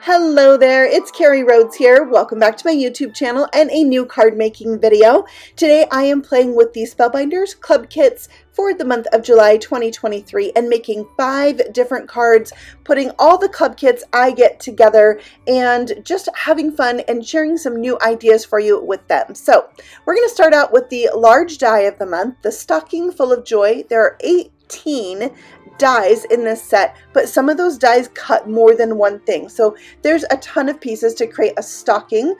Hello there, it's Carrie Rhodes here. Welcome back to my YouTube channel and a new card making video. Today I am playing with the Spellbinders Club Kits for the month of July 2023 and making 5 different cards, putting all the club kits I get together and just having fun and sharing some new ideas for you with them. So we're going to start out with the large die of the month, the Stocking Full of Joy. There are 18 dies in this set, but some of those dies cut more than one thing. So there's a ton of pieces to create a stocking.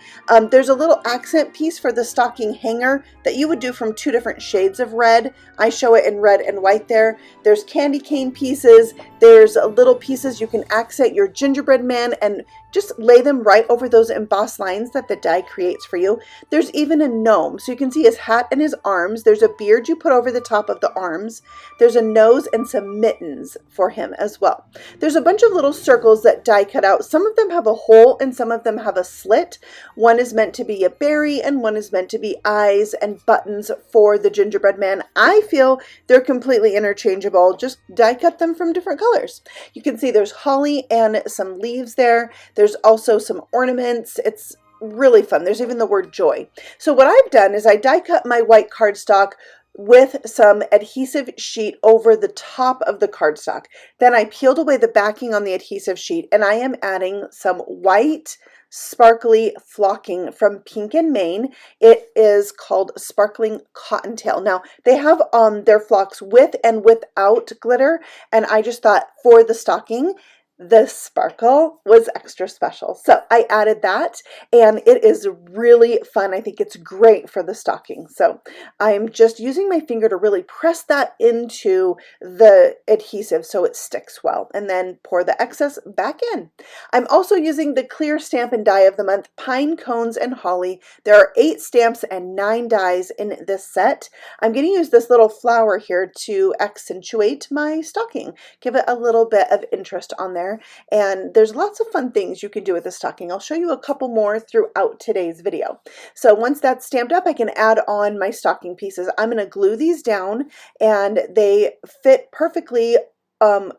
There's a little accent piece for the stocking hanger that you would do from 2 different shades of red. I show it in red and white there. There's candy cane pieces. There's little pieces you can accent your gingerbread man and just lay them right over those embossed lines that the die creates for you. There's even a gnome, so you can see his hat and his arms. There's a beard you put over the top of the arms. There's a nose and some mittens for him as well. There's a bunch of little circles that die cut out. Some of them have a hole and some of them have a slit. One is meant to be a berry and one is meant to be eyes and buttons for the gingerbread man. I feel they're completely interchangeable. Just die cut them from different colors. You can see there's holly and some leaves there. There's also some ornaments. It's really fun. There's even the word joy. So what I've done is I die cut my white cardstock with some adhesive sheet over the top of the cardstock. Then I peeled away the backing on the adhesive sheet and I am adding some white sparkly flocking from Pink and Maine. It is called Sparkling Cottontail. Now they have their flocks with and without glitter, and I just thought for the stocking the sparkle was extra special. So I added that and it is really fun. I think it's great for the stocking. So I'm just using my finger to really press that into the adhesive so it sticks well and then pour the excess back in. I'm also using the clear Stampin' Die of the month, Pine Cones and Holly. There are 8 stamps and 9 dies in this set. I'm going to use this little flower here to accentuate my stocking, give it a little bit of interest on there. And there's lots of fun things you can do with the stocking. I'll show you a couple more throughout today's video. So once that's stamped up, I can add on my stocking pieces. I'm going to glue these down and they fit perfectly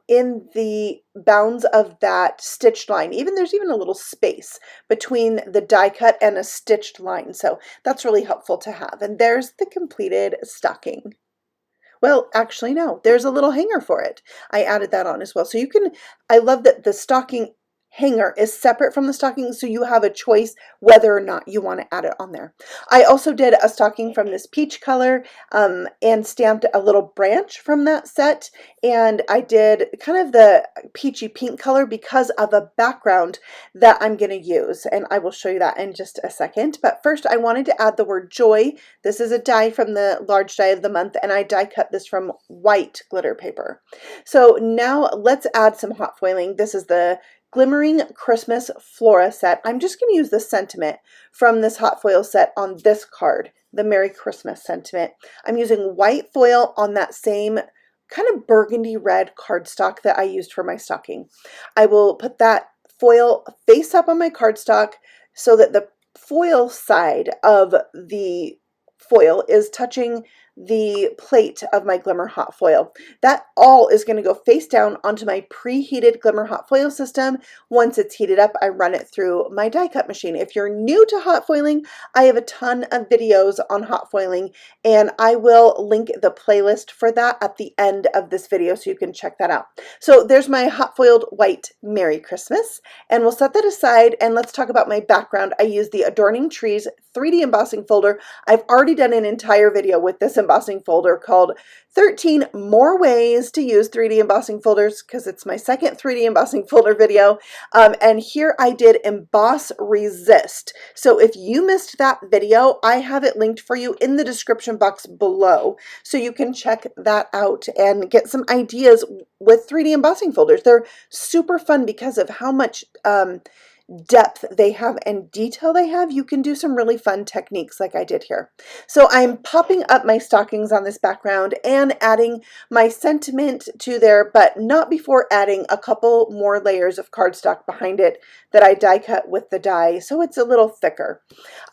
in the bounds of that stitched line. There's even a little space between the die cut and a stitched line. So that's really helpful to have. And there's the completed stocking. Well, actually, no, there's a little hanger for it. I added that on as well. So you can, I love that the stocking hanger is separate from the stocking, so you have a choice whether or not you want to add it on there. I also did a stocking from this peach color and stamped a little branch from that set, and I did kind of the peachy pink color because of a background that I'm going to use, and I will show you that in just a second. But first I wanted to add the word joy. This is a die from the large die of the month, and I die cut this from white glitter paper. So now let's add some hot foiling. This is the Glimmering Christmas Flora set. I'm just going to use the sentiment from this hot foil set on this card, the Merry Christmas sentiment. I'm using white foil on that same kind of burgundy red cardstock that I used for my stocking. I will put that foil face up on my cardstock so that the foil side of the foil is touching the plate of my Glimmer Hot Foil. That all is going to go face down onto my preheated Glimmer Hot Foil system. Once it's heated up, I run it through my die cut machine. If you're new to hot foiling, I have a ton of videos on hot foiling, and I will link the playlist for that at the end of this video so you can check that out. So there's my hot foiled white Merry Christmas, and we'll set that aside and let's talk about my background. I use the Adorning Trees 3D embossing folder. I've already done an entire video with this embossing folder called 13 More Ways to Use 3D Embossing Folders, because it's my second 3D embossing folder video. And here I did Emboss Resist. So if you missed that video, I have it linked for you in the description box below. So you can check that out and get some ideas with 3D embossing folders. They're super fun because of how much depth they have and detail they have. You can do some really fun techniques like I did here. So I'm popping up my stockings on this background and adding my sentiment to there, but not before adding a couple more layers of cardstock behind it that I die cut with the die, so it's a little thicker.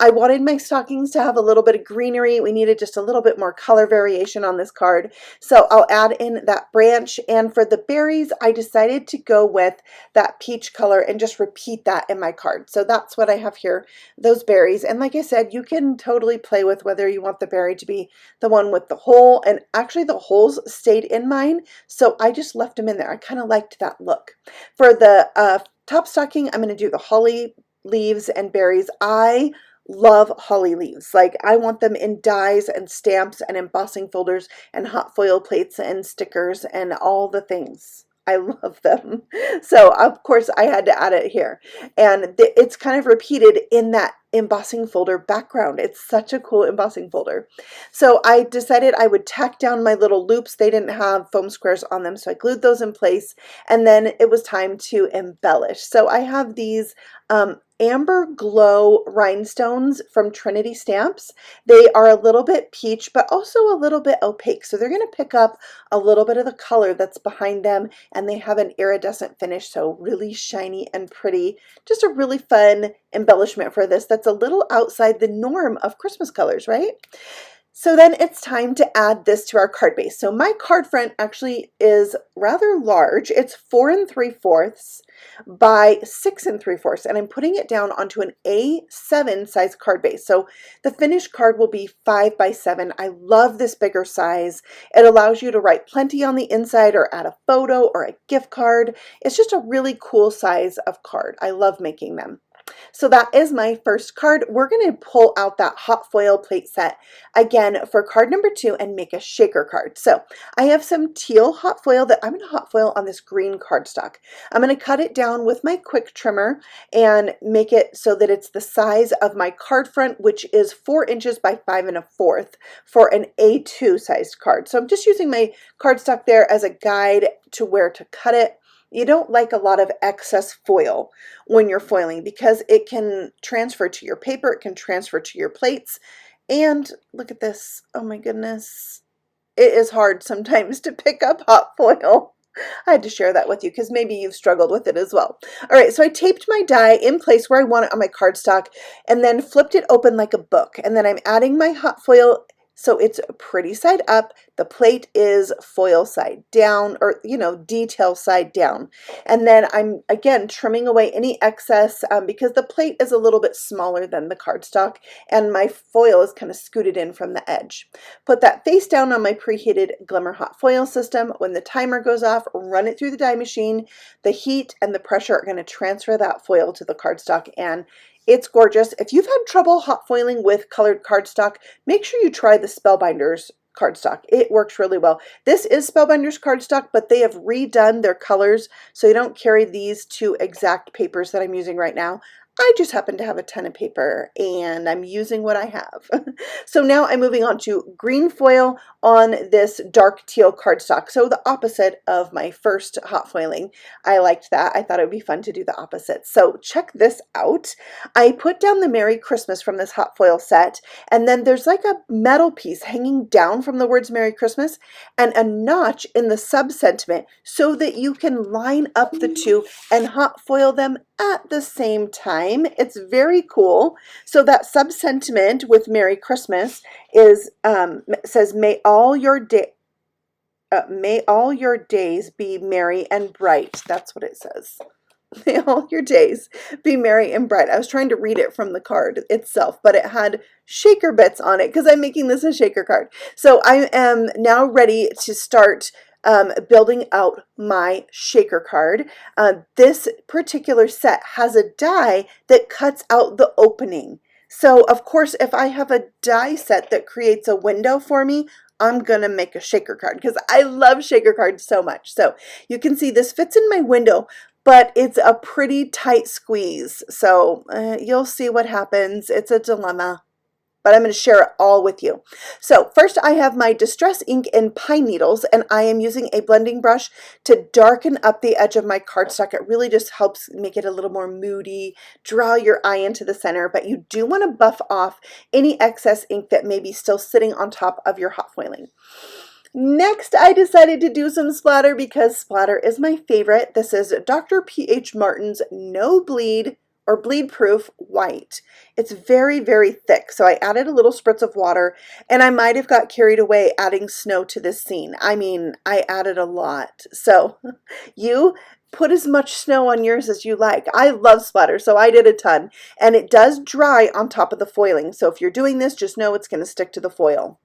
I wanted my stockings to have a little bit of greenery. We needed just a little bit more color variation on this card, so I'll add in that branch. And for the berries, I decided to go with that peach color and just repeat that that in my card. So that's what I have here, those berries. And like I said, you can totally play with whether you want the berry to be the one with the hole, and actually the holes stayed in mine, so I just left them in there. I kind of liked that look. For the top stocking, I'm going to do the holly leaves and berries. I love holly leaves. Like, I want them in dies and stamps and embossing folders and hot foil plates and stickers and all the things. I love them. So of course I had to add it here. And it's kind of repeated in that embossing folder background. It's such a cool embossing folder. So I decided I would tack down my little loops. They didn't have foam squares on them, so I glued those in place, and then it was time to embellish. So I have these Amber Glow rhinestones from Trinity Stamps. They are a little bit peach, but also a little bit opaque. So they're going to pick up a little bit of the color that's behind them, and they have an iridescent finish, so really shiny and pretty. Just a really fun embellishment for this that's a little outside the norm of Christmas colors, right? So then it's time to add this to our card base. So my card front actually is rather large. It's 4 3/4 by 6 3/4, and I'm putting it down onto an A7 size card base. So the finished card will be 5 by 7. I love this bigger size. It allows you to write plenty on the inside or add a photo or a gift card. It's just a really cool size of card. I love making them. So that is my first card. We're going to pull out that hot foil plate set again for card number 2 and make a shaker card. So I have some teal hot foil that I'm going to hot foil on this green cardstock. I'm going to cut it down with my quick trimmer and make it so that it's the size of my card front, which is 4 inches by 5 1/4 for an A2 sized card. So I'm just using my cardstock there as a guide to where to cut it. You don't like a lot of excess foil when you're foiling because it can transfer to your paper, it can transfer to your plates, and look at this. Oh my goodness. It is hard sometimes to pick up hot foil. I had to share that with you because maybe you've struggled with it as well. All right, so I taped my die in place where I want it on my cardstock and then flipped it open like a book. And then I'm adding my hot foil. So it's pretty side up, the plate is foil side down, or, you know, detail side down. And then I'm, again, trimming away any excess because the plate is a little bit smaller than the cardstock, and my foil is kind of scooted in from the edge. Put that face down on my preheated Glimmer Hot Foil system. When the timer goes off, run it through the die machine. The heat and the pressure are going to transfer that foil to the cardstock, and it's gorgeous. If you've had trouble hot foiling with colored cardstock, make sure you try the Spellbinders cardstock. It works really well. This is Spellbinders cardstock, but they have redone their colors, so you don't carry these 2 exact papers that I'm using right now. I just happen to have a ton of paper and I'm using what I have. So now I'm moving on to green foil on this dark teal cardstock. So the opposite of my first hot foiling. I liked that. I thought it would be fun to do the opposite. So check this out. I put down the Merry Christmas from this hot foil set, and then there's like a metal piece hanging down from the words Merry Christmas and a notch in the sub-sentiment so that you can line up the 2 and hot foil them at the same time. It's very cool. So that sub-sentiment with Merry Christmas is says, may all your days be merry and bright. That's what it says. May all your days be merry and bright. I was trying to read it from the card itself, but it had shaker bits on it because I'm making this a shaker card. So I am now ready to start building out my shaker card. This particular set has a die that cuts out the opening. So of course, if I have a die set that creates a window for me, I'm gonna make a shaker card because I love shaker cards so much. So you can see this fits in my window, but it's a pretty tight squeeze. So you'll see what happens. It's a dilemma, but I'm going to share it all with you. So first I have my Distress ink in Pine Needles, and I am using a blending brush to darken up the edge of my cardstock. It really just helps make it a little more moody, draw your eye into the center, but you do want to buff off any excess ink that may be still sitting on top of your hot foiling. Next, I decided to do some splatter because splatter is my favorite. This is Dr. P.H. Martin's No Bleed or bleed proof white. It's very, very thick. So I added a little spritz of water, and I might have got carried away adding snow to this scene. I mean, I added a lot. So you put as much snow on yours as you like. I love splatter, so I did a ton. And it does dry on top of the foiling. So if you're doing this, just know it's going to stick to the foil.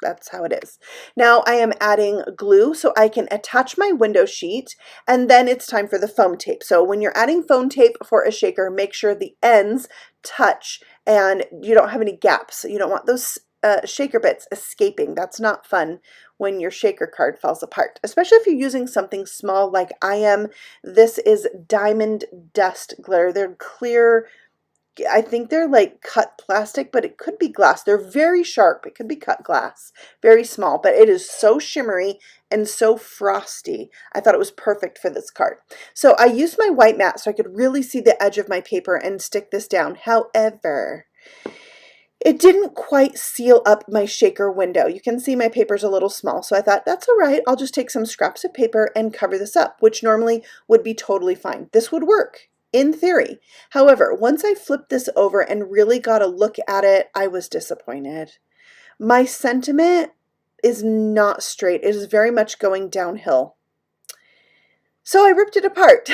That's how it is. Now I am adding glue so I can attach my window sheet, and then it's time for the foam tape. So when you're adding foam tape for a shaker, make sure the ends touch and you don't have any gaps. You don't want those shaker bits escaping. That's not fun when your shaker card falls apart, especially if you're using something small like I am. This is diamond dust glitter. They're clear. I think they're like cut plastic, but it could be glass. They're very sharp. It could be cut glass, very small, but it is so shimmery and so frosty. I thought it was perfect for this card. So I used my white mat so I could really see the edge of my paper and stick this down. However, it didn't quite seal up my shaker window. You can see my paper's a little small, so I thought, that's all right. I'll just take some scraps of paper and cover this up, which normally would be totally fine. This would work in theory. However, once I flipped this over and really got a look at it, I was disappointed. My sentiment is not straight. It is very much going downhill. So I ripped it apart.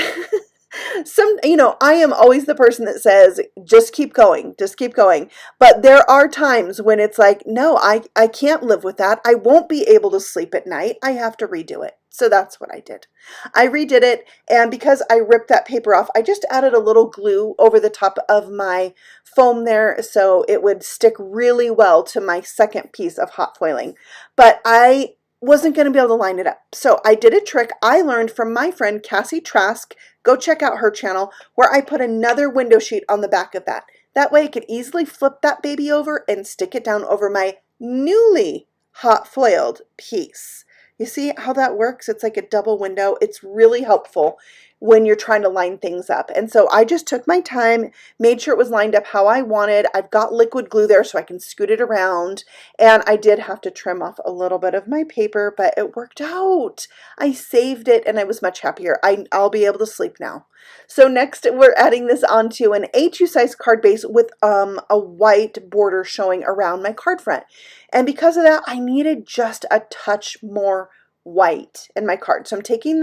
I am always the person that says, just keep going, just keep going. But there are times when it's like, no, I can't live with that. I won't be able to sleep at night. I have to redo it. So that's what I did. I redid it, and because I ripped that paper off, I just added a little glue over the top of my foam there so it would stick really well to my second piece of hot foiling. But I wasn't going to be able to line it up. So I did a trick I learned from my friend Cassie Trask. Go check out her channel, where I put another window sheet on the back of that. That way I could easily flip that baby over and stick it down over my newly hot foiled piece. You see how that works? It's like a double window. It's really helpful when you're trying to line things up. And so I just took my time, made sure it was lined up how I wanted. I've got liquid glue there so I can scoot it around. And I did have to trim off a little bit of my paper, but it worked out. I saved it and I was much happier. I'll be able to sleep now. So next we're adding this onto an A2 size card base with a white border showing around my card front. And because of that, I needed just a touch more white in my card. So I'm taking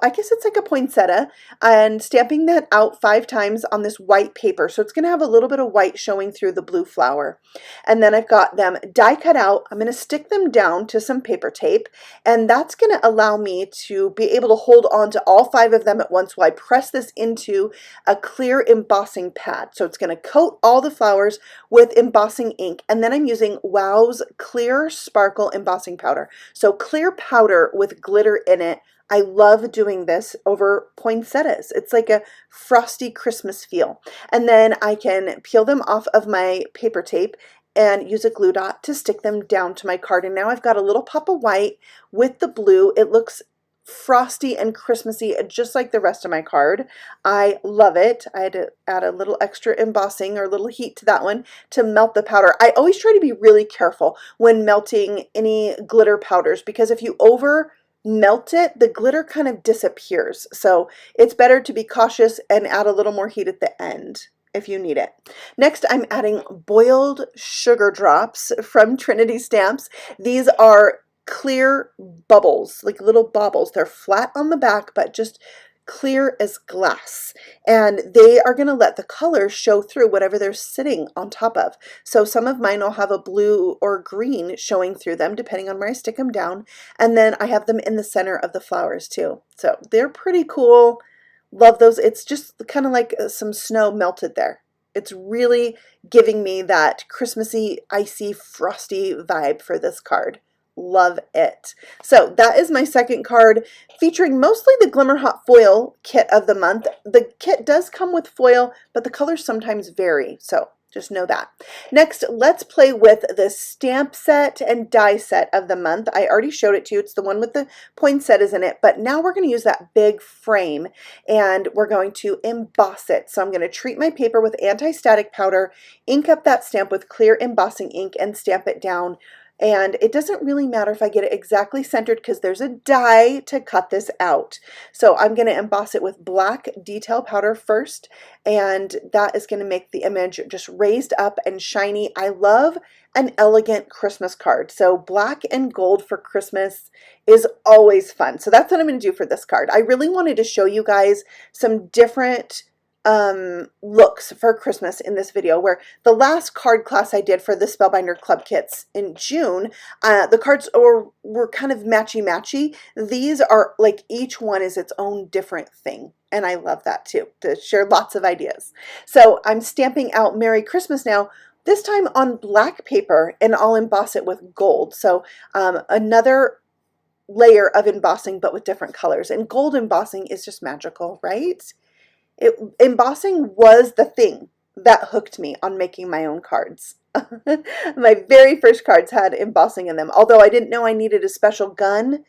I guess it's like a poinsettia, and stamping that out 5 times on this white paper. So it's going to have a little bit of white showing through the blue flower. And then I've got them die cut out. I'm going to stick them down to some paper tape, and that's going to allow me to be able to hold on to all 5 of them at once while I press this into a clear embossing pad. So it's going to coat all the flowers with embossing ink, and then I'm using Wow's Clear Sparkle Embossing Powder. So clear powder with glitter in it. I love doing this over poinsettias. It's like a frosty Christmas feel. And then I can peel them off of my paper tape and use a glue dot to stick them down to my card. And now I've got a little pop of white with the blue. It looks frosty and Christmassy, just like the rest of my card. I love it. I had to add a little extra embossing or a little heat to that one to melt the powder. I always try to be really careful when melting any glitter powders, because if you over melt it, the glitter kind of disappears. So it's better to be cautious and add a little more heat at the end if you need it. Next, I'm adding boiled sugar drops from Trinity Stamps. These are clear bubbles, like little baubles. They're flat on the back, but just clear as glass, and they are going to let the colors show through whatever they're sitting on top of. So some of mine will have a blue or green showing through them depending on where I stick them down, and then I have them in the center of the flowers too. So they're pretty cool. Love those. It's just kind of like some snow melted there. It's really giving me that Christmassy, icy, frosty vibe for this card. Love it. So that is my second card, featuring mostly the Glimmer Hot Foil Kit of the month. The kit does come with foil, but the colors sometimes vary, so just know that. Next, let's play with the stamp set and die set of the month. I already showed it to you. It's the one with the poinsettias in it, but now we're going to use that big frame and we're going to emboss it. So I'm going to treat my paper with anti-static powder, ink up that stamp with clear embossing ink, and stamp it down. And it doesn't really matter if I get it exactly centered because there's a die to cut this out. So I'm going to emboss it with black detail powder first, and that is going to make the image just raised up and shiny. I love an elegant Christmas card, so black and gold for Christmas is always fun. So that's what I'm going to do for this card. I really wanted to show you guys some different looks for Christmas in this video, where the last card class I did for the Spellbinder Club Kits in June, the cards were kind of matchy-matchy. These are like each one is its own different thing, and I love that too, to share lots of ideas. So I'm stamping out Merry Christmas now, this time on black paper, and I'll emboss it with gold. So another layer of embossing, but with different colors. And gold embossing is just magical, right? Embossing was the thing that hooked me on making my own cards. My very first cards had embossing in them. Although I didn't know I needed a special gun,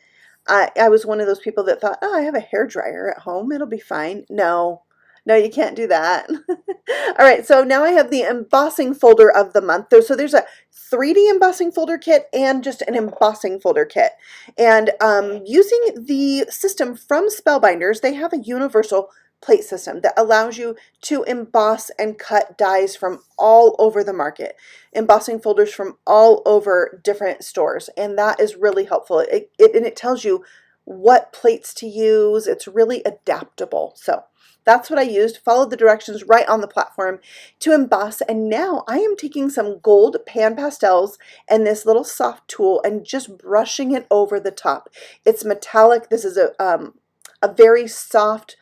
I was one of those people that thought, oh, I have a hairdryer at home, it'll be fine. No, you can't do that. All right, so now I have the embossing folder of the month. So there's a 3D embossing folder kit and just an embossing folder kit. And using the system from Spellbinders, they have a universal plate system that allows you to emboss and cut dies from all over the market, embossing folders from all over different stores, and that is really helpful. It tells you what plates to use. It's really adaptable. So that's what I used. Followed the directions right on the platform to emboss, and now I am taking some gold pan pastels and this little soft tool and just brushing it over the top. It's metallic. This is a very soft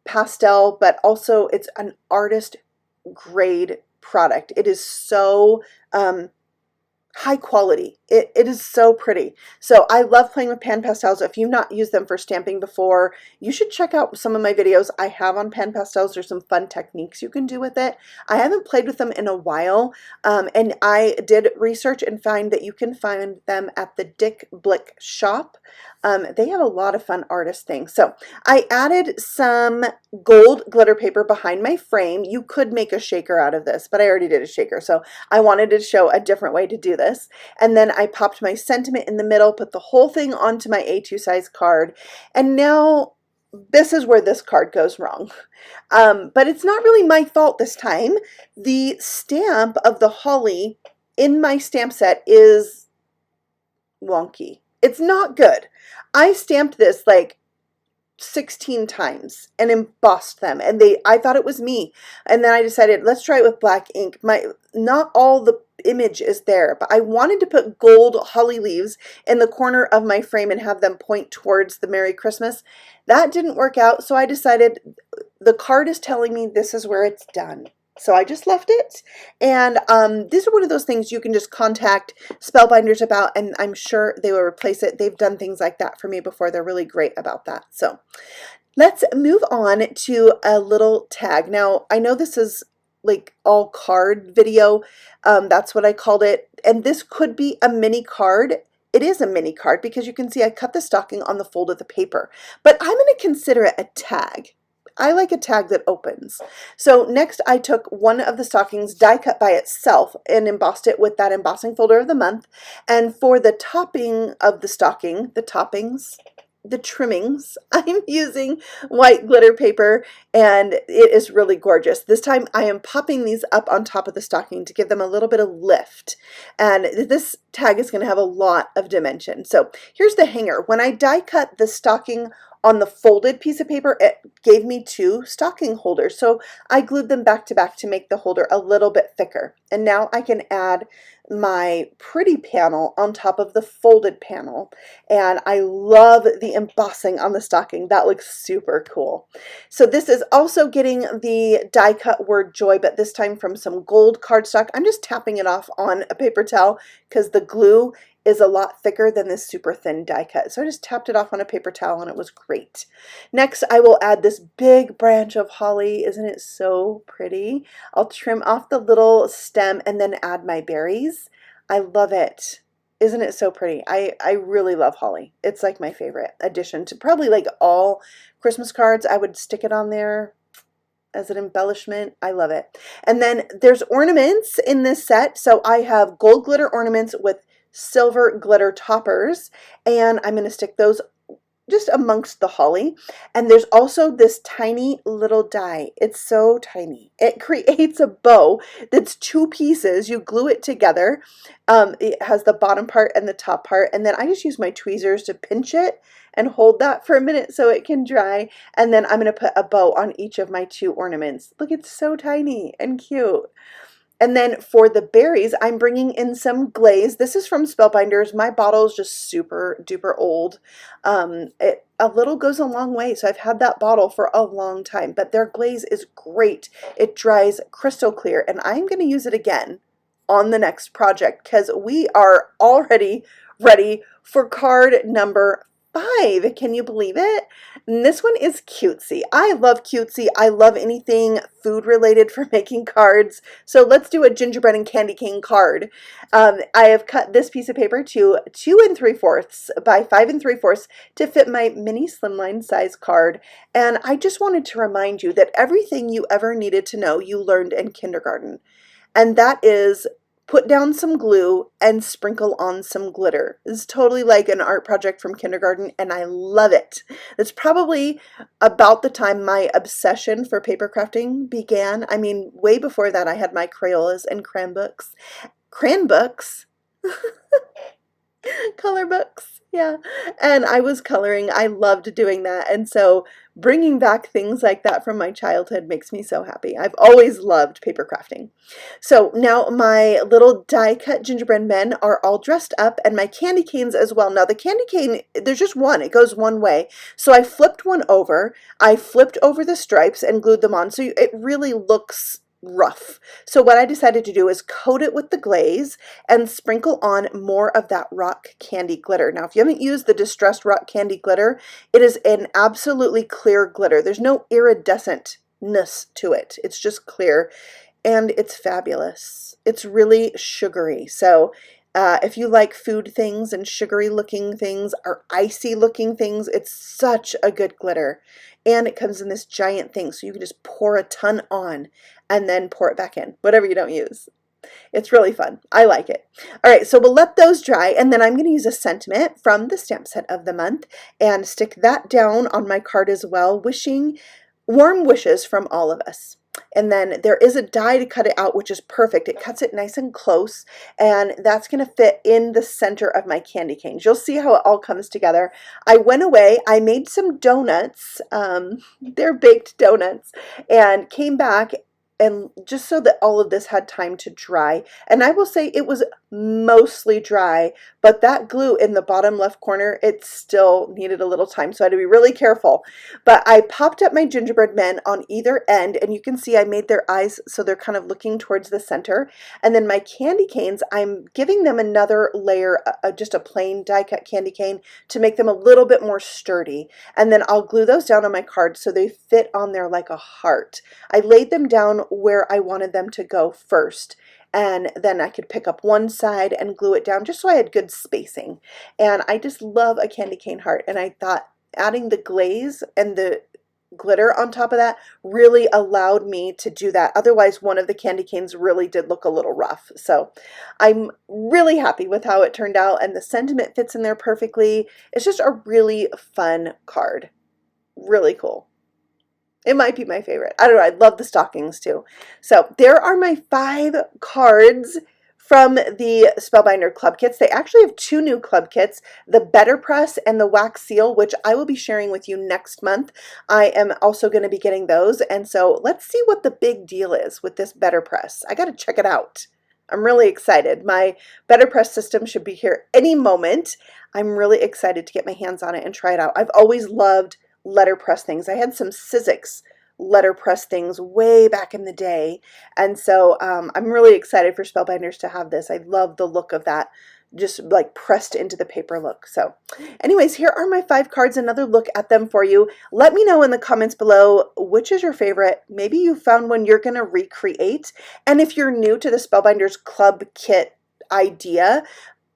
pastel, but also it's an artist grade product. It is so high quality. It is so pretty. So I love playing with pan pastels. If you've not used them for stamping before, you should check out some of my videos I have on pan pastels. There's some fun techniques you can do with it. I haven't played with them in a while, and I did research and find that you can find them at the Dick Blick shop. They have a lot of fun artist things. So I added some gold glitter paper behind my frame. You could make a shaker out of this, but I already did a shaker, so I wanted to show a different way to do this. And then I popped my sentiment in the middle, put the whole thing onto my A2 size card, and now this is where this card goes wrong. But it's not really my fault this time. The stamp of the holly in my stamp set is wonky. It's not good. I stamped this like 16 times and embossed them, and I thought it was me, and then I decided let's try it with black ink. Not all the image is there, but I wanted to put gold holly leaves in the corner of my frame and have them point towards the Merry Christmas. That didn't work out, so I decided the card is telling me this is where it's done. So I just left it, and these are one of those things you can just contact Spellbinders about, and I'm sure they will replace it. They've done things like that for me before. They're really great about that. So let's move on to a little tag. Now, I know this is like all card video. That's what I called it, and this could be a mini card. It is a mini card because you can see I cut the stocking on the fold of the paper, but I'm going to consider it a tag. I like a tag that opens. So next I took one of the stockings die cut by itself and embossed it with that embossing folder of the month. And for the topping of the stocking, the trimmings, I'm using white glitter paper, and it is really gorgeous. This time I am popping these up on top of the stocking to give them a little bit of lift. And this tag is going to have a lot of dimension. So here's the hanger. When I die cut the stocking on the folded piece of paper, it gave me two stocking holders. So I glued them back to back to make the holder a little bit thicker. And now I can add my pretty panel on top of the folded panel. And I love the embossing on the stocking. That looks super cool. So this is also getting the die cut word joy, but this time from some gold cardstock. I'm just tapping it off on a paper towel because the glue is a lot thicker than this super thin die cut. So I just tapped it off on a paper towel and it was great. Next, I will add this big branch of holly. Isn't it so pretty? I'll trim off the little stem and then add my berries. I love it. Isn't it so pretty? I really love holly. It's like my favorite addition to probably like all Christmas cards. I would stick it on there as an embellishment. I love it. And then there's ornaments in this set. So I have gold glitter ornaments with silver glitter toppers, and I'm going to stick those just amongst the holly. And there's also this tiny little die. It's so tiny. It creates a bow that's 2 pieces. You glue it together. It has the bottom part and the top part, and then I just use my tweezers to pinch it and hold that for a minute so it can dry. And then I'm going to put a bow on each of my 2 ornaments. Look, it's so tiny and cute. And then for the berries, I'm bringing in some glaze. This is from Spellbinders. My bottle is just super duper old. A little goes a long way, so I've had that bottle for a long time, but their glaze is great. It dries crystal clear, and I'm going to use it again on the next project because we are already ready for card number 5. Can you believe it? And this one is cutesy. I love cutesy. I love anything food related for making cards. So let's do a gingerbread and candy cane card. I have cut this piece of paper to 2 3/4 by 5 3/4 to fit my mini slimline size card. And I just wanted to remind you that everything you ever needed to know you learned in kindergarten. And that is put down some glue and sprinkle on some glitter. It's totally like an art project from kindergarten, and I love it. It's probably about the time my obsession for paper crafting began. I mean, way before that I had my Crayolas and crayon books. Crayon books? Color books, yeah. And I was coloring. I loved doing that. And so bringing back things like that from my childhood makes me so happy. I've always loved paper crafting. So now my little die cut gingerbread men are all dressed up, and my candy canes as well. Now the candy cane, there's just one. It goes one way. So I flipped one over. I flipped over the stripes and glued them on. So it really looks rough. So what I decided to do is coat it with the glaze and sprinkle on more of that rock candy glitter. Now, if you haven't used the distressed rock candy glitter, it is an absolutely clear glitter. There's no iridescentness to it. It's just clear, and it's fabulous. It's really sugary. So if you like food things and sugary looking things or icy looking things, it's such a good glitter. And it comes in this giant thing, so you can just pour a ton on and then pour it back in, whatever you don't use. It's really fun. I like it. All right, so we'll let those dry, and then I'm going to use a sentiment from the stamp set of the month and stick that down on my card as well, wishing warm wishes from all of us. And then there is a die to cut it out, which is perfect. It cuts it nice and close, and that's going to fit in the center of my candy canes. You'll see how it all comes together. I went away, I made some donuts, they're baked donuts, and came back, and just so that all of this had time to dry. And I will say it was mostly dry, but that glue in the bottom left corner, it still needed a little time, so I had to be really careful. But I popped up my gingerbread men on either end, and you can see I made their eyes so they're kind of looking towards the center. And then my candy canes, I'm giving them another layer, just a plain die cut candy cane to make them a little bit more sturdy. And then I'll glue those down on my card so they fit on there like a heart. I laid them down where I wanted them to go first, and then I could pick up one side and glue it down just so I had good spacing. And I just love a candy cane heart, and I thought adding the glaze and the glitter on top of that really allowed me to do that. Otherwise, one of the candy canes really did look a little rough. So I'm really happy with how it turned out, and the sentiment fits in there perfectly. It's just a really fun card. Really cool. It might be my favorite. I don't know. I love the stockings too. So there are my 5 cards from the Spellbinder Club Kits. They actually have 2 new club kits, the Better Press and the Wax Seal, which I will be sharing with you next month. I am also going to be getting those. And so let's see what the big deal is with this Better Press. I got to check it out. I'm really excited. My Better Press system should be here any moment. I'm really excited to get my hands on it and try it out. I've always loved letterpress things. I had some Sizzix letterpress things way back in the day, and so I'm really excited for Spellbinders to have this. I love the look of that, just like pressed into the paper look. So anyways, here are my 5 cards, another look at them for you. Let me know in the comments below which is your favorite. Maybe you found one you're going to recreate, and if you're new to the Spellbinders Club Kit idea,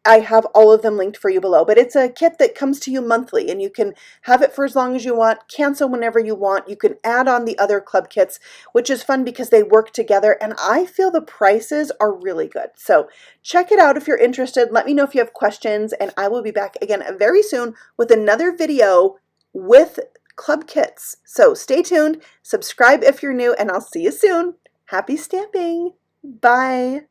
I have all of them linked for you below. But it's a kit that comes to you monthly, and you can have it for as long as you want, cancel whenever you want. You can add on the other club kits, which is fun because they work together, and I feel the prices are really good. So check it out if you're interested. Let me know if you have questions, and I will be back again very soon with another video with club kits. So stay tuned, subscribe if you're new, and I'll see you soon. Happy stamping! Bye!